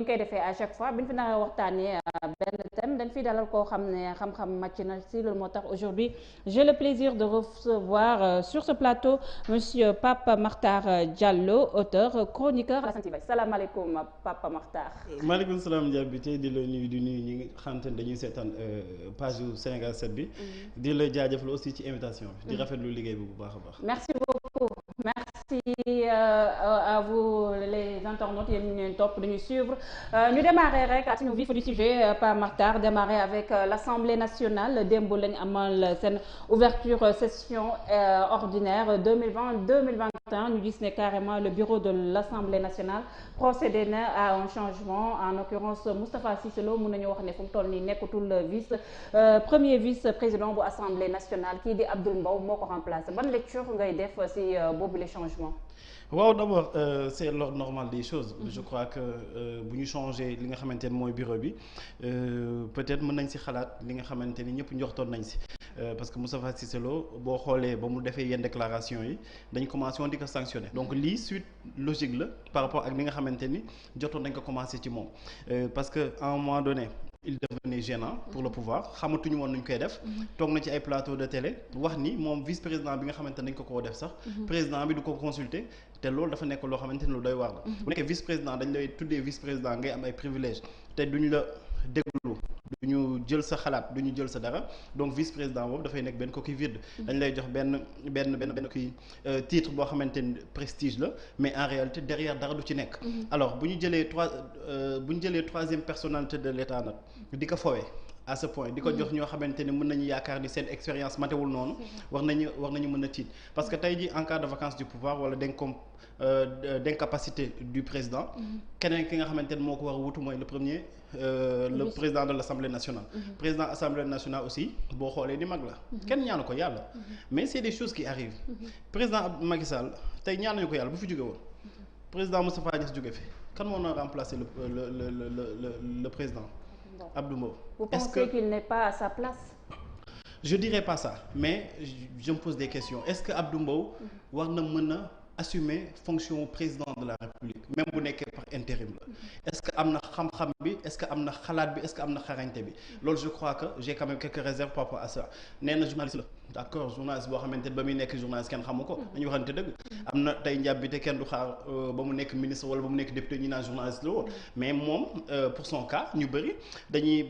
ñu koy defee à chaque fois bi ñu fi nar a waxtaanee benn thème dañ fiy dalal koo xam ne xam-xam màcc na si loolu moo tax aujourd'hui j'ai le plaisir de recevoir sur ce plateau monsieur Pape Makhtar Diallo, auteur, chroniqueur à la Sen TV. Salaamaaleykum Pape Makhtar. maaleykum salaam Ndiaye bi tey di la nuyu di nuyu ñi nga xamante ne dañuy seetaan page Sénégal 7 bi. di la jaajëfal aussi ci invitation bi. di rafetlu liggéey bi bu baax a baax. merci beaucoup. Merci à vous les internautes yéen ñu leen topp dañuy suivre ñu démarrer rek à suñu vif du sujet Pape Makhtar démarrer avec l'Assemblée nationale démb lañu amal seen ouverture session ordinaire 2020-2021 ñu gis ne carrément le bureau de l'Assemblée nationale procédé na à un changement en l'occurrence Moustapha Cissé Lo mun nañu wax ne fu mu toll nii nekkatul premier vice-président bu Assemblée nationale kii di Abdoul Mbow moo ko remplacé ban lecture ngay def ci boobu les changements. waaw d'abord c'est l'ordre normal des choses. Je crois que bu ñu changé li nga xamante ne mooy bureau bi peut-être mën nañ ci xalaat li nga xamante ni ñëpp njoxtoon nañ ci parce que Moustapha Cissé Lo boo xoolee ba mu defee yenn déclaration yi dañ commencé woon di ko sanctionner donc lii suite logique la par rapport ak li nga xamante ni jotoon nañ ko commencé ci moom parce que à un moment donné il devenait gênant pour le pouvoir xamatuñu woon nuñ koy def toog na ci ay plateau de télé wax ni moom vice-président bi nga xamante ne dañ ko koo def sax président bi du ko consulter te loolu dafa nekk loo xamante ni lu doy waar la bu nekkee vice-président dañ lay tuddee vice-président ngay am ay privilèges te duñ la déglu duñu jël sa xalaat duñu jël sa dara donc vice-président boobu dafay nekk benn coquille vide dañ lay jox benn kii titre boo xamante ni prestige la mais en réalité derrière dara du ci nekk alors bu ñu jëlee troisième personnalité de l'État nag di ko fowee à ce point di ko jox ñoo xamante ni mën nañu yaakaar ni seen expérience matewul noonu war nañu mën a tiit parce que tey ji en cas de vacance du pouvoir wala d'incapacité du président keneen ki nga xamante ni moo ko war a wutu mooy le président de l'Assemblée nationale président Assemblée nationale aussi boo xoolee ni mag la kenn ñaanu ko yàlla mais c'est des choses qui arrivent président Macky Sall tey ñaanuñu ko yàlla bu fi jóge woon président Moustapha Niasse jóge fi kan moo na remplacer le président Abdou Mbow. Vous pensez qu'il n'est pas à sa place? Je dirais pas ça mais je me pose des questions est-ce que Abdou Mbow war na mën a assumer fonction président de la République même bu nekkee par intérim la est-ce que am na xam-xam bi est-ce que am na xalaat bi est-ce que am na xarañte bi loolu je crois que j'ai quand même quelques réserves par rapport à ça nee na journaliste la d'accord journaliste boo xamante ne ba muy nekk journaliste kenn xamu ko dañu waxante dëgg am na tey njàb bi te kenn du xaar ba mu nekk ministre wala ba mu nekk député ñu naan journaliste la woon mais moom pour son cas ñu bëri dañuy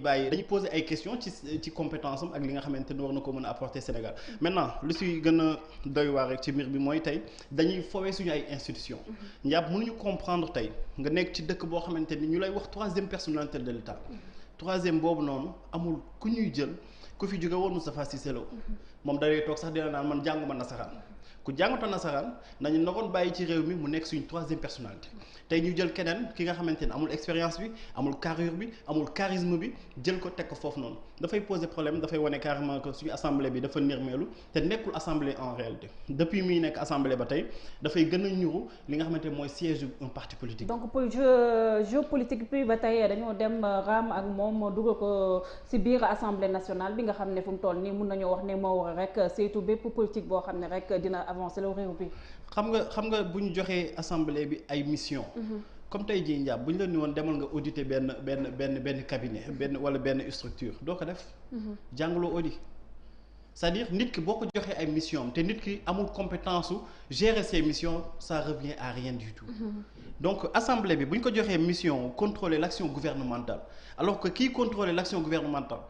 poser ay questions ci compétence am ak li nga xamante ne war na ko mën a apporter Sénégal maintenant lu si gën a doy waar rek ci mbir bi mooy tey dañuy fowee suñu ay institutions njàb mënuñu comprendre tey nga nekk ci dëkk boo xamante ni ñu lay wax troisième personnalité de l'État troisième boobu noonu amul ku ñuy jël ku fi jóge woon Moustapha Cissé Lo moom dalee toog sax dina naan man jànguma nasaraan ku jàngata nasaraan nañu naroon bàyyi ci réew mi mu nekk suñu troisième personnalité tey ñu jël keneen ki nga xamante ne amul expérience bi amul carrure bi amul charisme bi jël ko teg ko foofu noonu dafay poser problème dafay wane carrément que suñu assemblée bi dafa nirmeelu te nekkul assemblée en réalité depuis muy nekk assemblée ba tey dafay gën a ñuru li nga xamante ne mooy siège un parti politique. donc pour jeu politique bi ba tey dañoo dem raam ak moom dugal ko ci biir assemblée nationale bi nga xam ne fu mu toll nii mun nañoo wax ne moo war rek saytu bépp politique boo xam ne rek dina avancer le réew bi. xam nga bu ñu joxee assemblée bi ay mission comme tey jii njàpp bu ñu la ni woon demal nga auditer benn cabinet wala benn structure doo ko def jàngaloo audit c'est-à-dire nit ki boo ko joxee ay mission te nit ki amul compétence su gérer ses missions ça revient à rien du tout donc assemblée bi bu ñu ko joxee mission contrôler l'action gouvernementale alors que kii contrôler l'action gouvernementale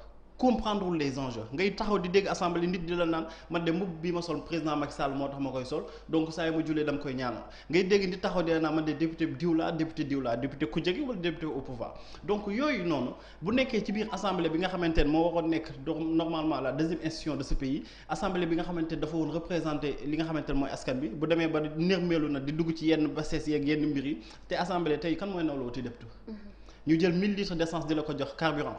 comprendre les enjeux ngay taxaw di dégg assemblée nit di la naan man de mbubb bi ma sol président Macky Sall moo tax ma koy sol donc saa yi ma julee dama koy ñaanal ngay dégg nit taxaw di la naan man de député diw laa député ku jege wala député au pouvoir donc yooyu noonu bu nekkee ci biir assemblée bi nga xamante ne moo waroon nekk normalement la deuxième institution de ce pays assemblée bi nga xamante ne dafa woon représenter li nga xamante ne mooy askan bi bu demee ba nërmeelu na di dugg ci yenn bassesse yeeg yenn mbir yi te assemblée tey kan mooy nawloo ti député ñu jël 1000 litres d'essence di la ko jox carburant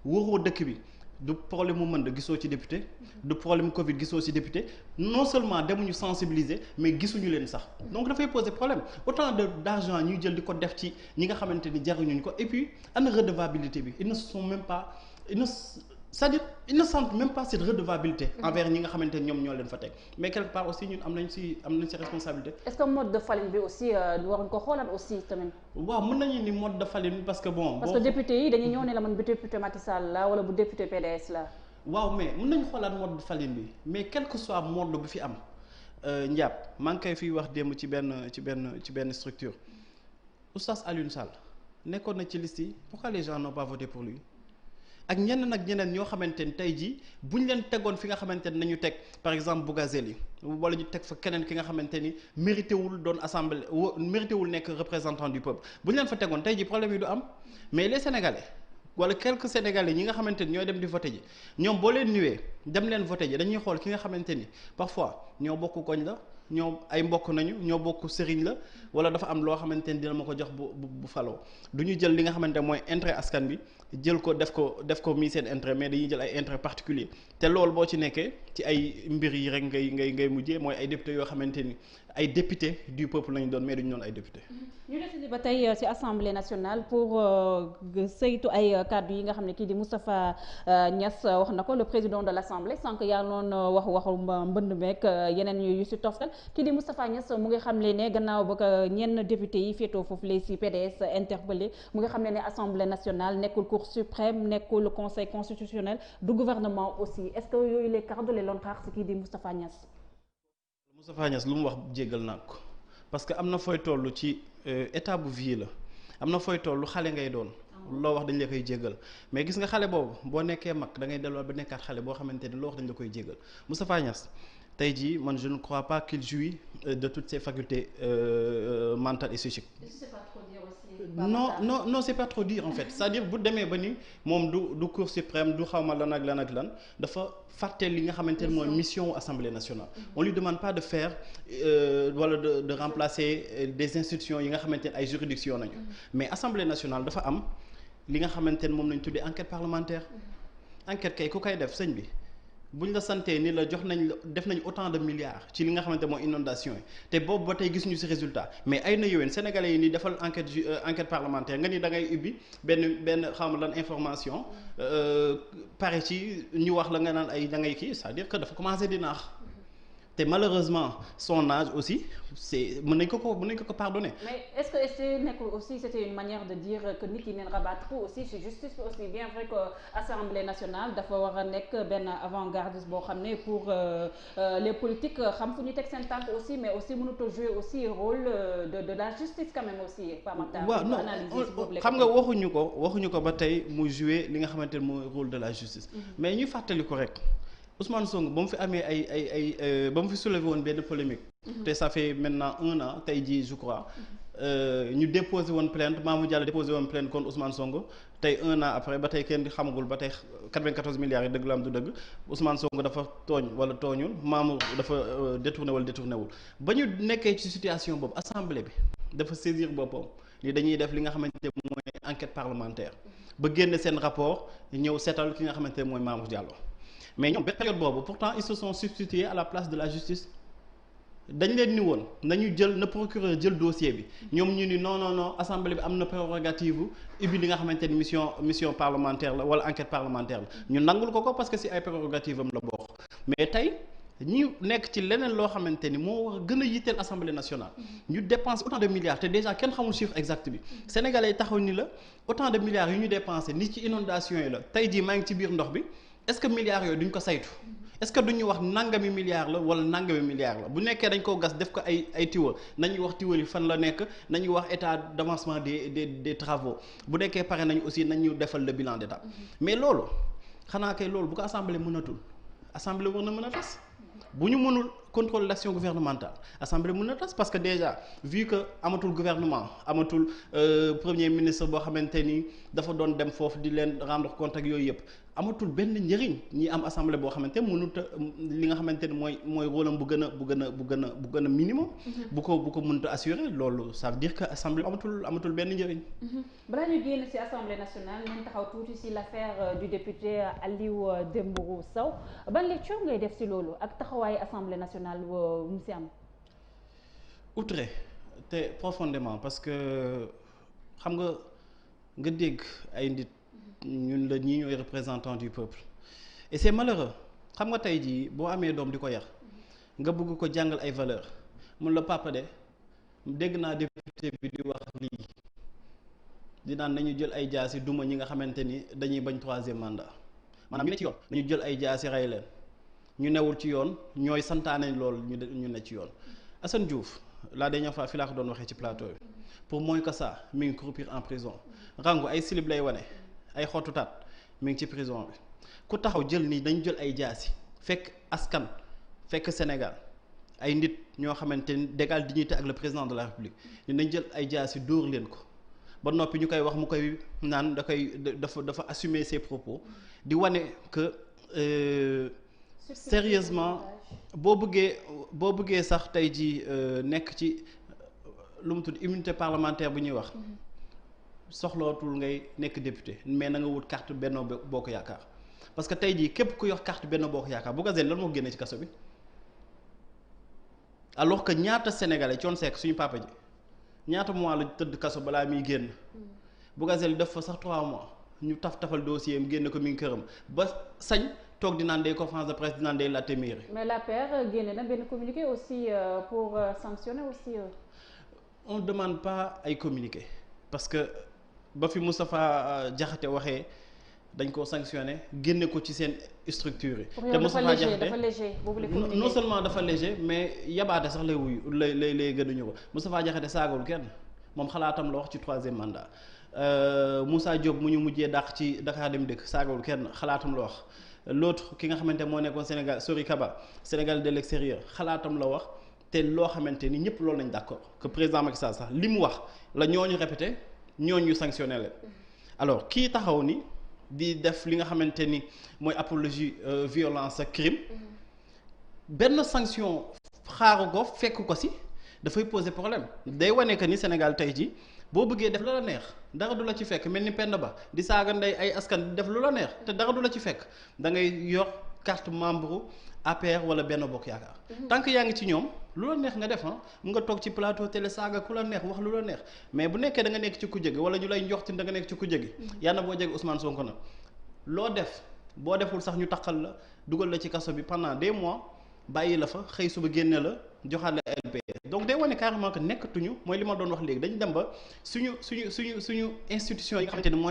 wóoroo dëkk bi du problème mu mën da gisoo ci député du problème Covid gisoo ci député non seulement demuñu sensibiliser mais gisuñu leen sax donc dafay poser problème autant d'argent ñuy jël di ko def ci ñi nga xamante ni jaruñuñ ko et puis ana redevabilité bi ils ne sont même pas c'est-à-dire ils ne sentent même pas cette redevabilité envers ñi nga xamante ne ñoom ñoo leen fa teg mais quelque part aussi ñun am nañ ci responsabilité. est-ce que mode de Falline bi aussi waruñ ko xoolaat aussi tamit. waaw mën nañu ni mode de Falline parce que bon. parce que député yi dañuy ñëw ne la man député Macky Sall la wala bu député PDS la. waaw mais mën nañu xoolaat mode de Falline bi mais quel que soit mode bu fi am Ndiab maa ngi koy fiy wax démb ci benn structure Oustaz Alioune Sall nekkoon na ci liste yi pourquoi les gens n'ont pas voté pour lui. ak ñeneen ñoo xamante ni tey jii bu ñu leen tegoon fi nga xamante ni nañu teg par exemple Bougazeli wala ñu teg fa keneen ki nga xamante ni mérité wul doon assemblée mérité wul nekk représentant du peuple bu ñu leen fa tegoon tey jii problème yi du am mais les sénégalais wala quelques sénégalais ñi nga xamante ni ñooy dem di voté ji ñoom boo leen nuwee dem leen voté ji dañuy xool ki nga xamante ni parfois ñoo bokk koñ la ñoo ay mbokk nañu ñoo bokk sëriñ la wala dafa am loo xamante ni dina ma ko jox bu faloo du ñu jël li nga xamante mooy intérêt askan bi jël ko def ko mii seen intérêt mais dañuy jël ay intérêt particulier te loolu boo ci nekkee ci ay mbir yi rek ngay mujjee mooy ay député yoo xamante ni ay député du peuple lañu doon mais duñu doon ay député. ñu desandi ba tey ci assemblée nationale pour saytu ay kàddu yi nga xam ne kii di Moustapha Niasse wax na ko le président de l' assemblée sànq yaa noon waxu mbënd meek yeneen yu si toftal kii di Moustapha Niasse mu ngi xam ne gannaaw ba ko ñenn député yi féetoo foofu lay si PDS interpellé mu ngi xam ne assemblée nationale nekkul cour suprême nekkul conseil constitutionnel du gouvernement aussi est ce que yooyu les kàddu la doon xaar si kii di Moustapha Niasse. Moustapha Niasse lu mu wax jéggal naa ko parce que am na fooy toll ci état bu vie la am na fooy toll xale ngay doon loo wax dañ la koy jéggal mais gis nga xale boobu boo nekkee mag da ngay delluwaat ba nekkaat xale boo xamante ni loo wax dañ la koy jéggal Moustapha Niasse tey jii man je ne crois pas qu'il jouit de toutes ses facultés mentales et psychiques. non c'est pas trop dire en fait c'est-à-dire bu demee ba ni moom du cour suprême du xawma lan ak lan dafa fàtte li nga xamante ne mooy mission assemblée nationale on lui demande pas de faire wala de remplacer des institutions yi nga xamante ne ay juridiction nañu mais assemblée nationale dafa am li nga xamante ne moom lañ tuddee enquête parlementaire enquête kay ku koy def sëñ bi buñ la santee ni la def nañ autant de milliards ci li nga xamante mooy inondation yi te boobu ba tey gisuñu ci résultat mais ay na yowén sénégalais yi ni defal enquête parlementaire nga ni da ngay ubbi benn xawma lan information pare ci ñu wax la nga naan ay da ngay kii c'est-à-dire que dafa commencé di naax te malheureusement son âge aussi c'est mën nañ ko pardonner. mais est-ce que nekkul aussi c'était une manière de dire que nit yi neen rabattre aussi ci justice bi aussi bien vrai que assemblée nationale dafa war a nekk benn avant-gardiste boo xam ne pour les politiques xam fu ñu teg seen tànk aussi mais aussi mënut a jouer aussi rôle de la justice quand même aussi. waaw non xam nga waxuñu ko ba tey mu jouer li nga xamante ne mooy rôle de la justice. mais ñu fàttali ko rek. Ousmane Sonko ba mu fi amee ay ba mu fi soulevé woon benn polémique. te ça fait maintenant 1 an tey jii je crois ñu déposé woon plainte Mamour Diallo déposé woon plainte contre Ousmane Sonko tey 1 an après ba tey kenn xamagul ba tey 94 milliards yi dëgg la am du dëgg Ousmane Sonko dafa tooñ wala tooñul Mamour dafa détourné wala détourné wul ba ñu nekkee ci situation boobu assemblée bi dafa saisir boppam ni dañuy def li nga xamante ne mooy enquête parlementaire ba génn seen rapport ñëw seetal ki nga xamante ne mooy Mamour Diallo. mais ñoom benn période boobu pourtant ils se sont substitués à la place de la justice dañ leen ni woon nañu jël na procureur jël dossier bi ñoom ñu ni non assemblée bi am na prérogative ubbi li nga xamante ni mission parlementaire la wala enquête parlementaire la ñu nangul ko parce que si ay prérogative am la bokk mais tey ñu nekk ci leneen loo xamante ni moo war gën a yitteel assemblée nationale ñu dépense autant de milliards te déjà kenn xamul chiffre exact bi sénégalais yi taxaw ni la autant de milliards yu ñu dépensé ni ci inondation yi la tey jii maa ngi ci biir ndox bi est-ce que milliards yooyu duñ ko saytu est-ce que duñu wax nangami milliards la wala nangami milliards la bu nekkee dañ koo gas def ko ay tiwa nañuy wax tiwa yi fan la nekk nañuy wax état d'avancement des travaux bu nekkee pare nañ aussi nañu defal le bilan d'état mais loolu xanaa kay loolu bu ko assemblée mënatul assemblée war na mën a tas bu ñu mënul contrôle l'action gouvernementale assemblée mën na tas parce que déjà vu que amatul gouvernement amatul premier ministre boo xamante ni dafa doon dem foofu di leen rendre compte ak yooyu yëpp amatul benn njëriñ ñi am assemblée boo xamante mënut a li nga xamante ni mooy rôle am bu gën a minimum. bu ko mënut a assurer loolu ça veut dire que assemblée amatul benn njëriñ. balaa ñu génn ci assemblée nationale nañ taxaw tuuti ci l'affaire du député Aliou Dembourou Sow ban lecture ngay def ci loolu ak taxawaayu assemblée nationale mu ci am. outré te profondément parce que xam nga dégg ay nit. ñun la ñii ñooy représentants du peuple et c'est malheureux xam nga tey jii boo amee doom di ko yar nga bëgg ko jàngal ay valeurs mun la papa de dégg naa député bi di wax lii di naan nañu jël ay jaasi duma ñi nga xamante ni dañuy bañ troisième mandat maanaam ñu ne ci yoon nañu jël ay jaasi rey leen ñu newul ci yoon ñooy santaane loolu ñu ne ci yoon. Assane Diouf la dernière fois fi laa ko doon waxee ci plateau bi pour moins que ça mi ngi croupir en prison rangu ay silib lay wane ay xottu taat mi ngi ci prison bi ku taxaw jël ni dañ jël ay jaasi fekk askan fekk Sénégal ay nit ñoo xamante ni d'égale dignité ak le président de la République ni nañ jël ay jaasi dóor leen ko ba noppi ñu koy wax mu koy naan dafa assumer ses propos di wane que sérieusement boo bëggee sax tey ji nekk ci lu mu tudd immunité parlementaire bu ñuy wax soxlootul ngay nekk député mais na nga wut carte Benno Bokk Yaakaar parce que tey jii képp ku yor carte Benno Bokk Yaakaar bu gazelle lan moo génne ci kaso bi alors que ñaata sénégalais Thione Seck suñu papa ji ñaata mois la tëdd kaso balaa muy génn bu gazelle def fa sax 3 mois ñu tafal dossier am génn ko mi ngi këram ba sañ toog di naan day conférence de presse di naan day laajte mairie. mais l'APR génne na benn communiqué aussi pour sanctionner aussi. On demande pas ay communiqué parce que ba fi Moustapha Diakhaté waxee dañ koo sanctionné génne ko ci seen structure yi. te Moustapha Diakhaté dafa léger non seulement dafa léger mais yabaate sax lay wuyu lay gënuñu ko Moustapha Diakhaté saagawul kenn moom xalaatam la wax ci 3e mandat Moussa Diop mu ñu mujjee dàq ci Dakar Dem Dikk saagawul kenn xalaatam la wax. L'autre ki nga xamante moo nekkoon Sénégal Sori Kaba Sénégal de l'extérieur xalaatam la wax te loo xamante ni ñëpp loolu lañ d'accord que président Macky Sall sax li mu wax la ñooñu répété ñooñu sanctionné leen alors kii taxaw ni di def li nga xamante ni mooy apologie violence ak crime benn sanction xaaru ko fekk ko si dafay poser problème day wane que ni Sénégal tey ji boo bëggee def lu la neex dara du la ci fekk mel ni Penda Ba di saaga ndey ay askan di def lu la neex te dara du la ci fekk da ngay yor carte membre APR wala Benno Bokk Yaakaar tant que yaa ngi ci ñoom lu la neex nga def mu nga toog ci plateau télé saaga ku la neex wax lu la neex mais bu nekkee da nga nekk ci ku jege wala ñu lay njoxti da nga nekk ci ku jege yàlla boo jege Ousmane Sonko na loo def boo deful sax ñu taqal la dugal la ci kaso bi pendant des mois bàyyi la fa xëy suba génne la joxaat la LP donc day wane carrément que nekkatuñu mooy li ma doon wax léegi dañu dem ba suñu institution yi nga xamante ne mooy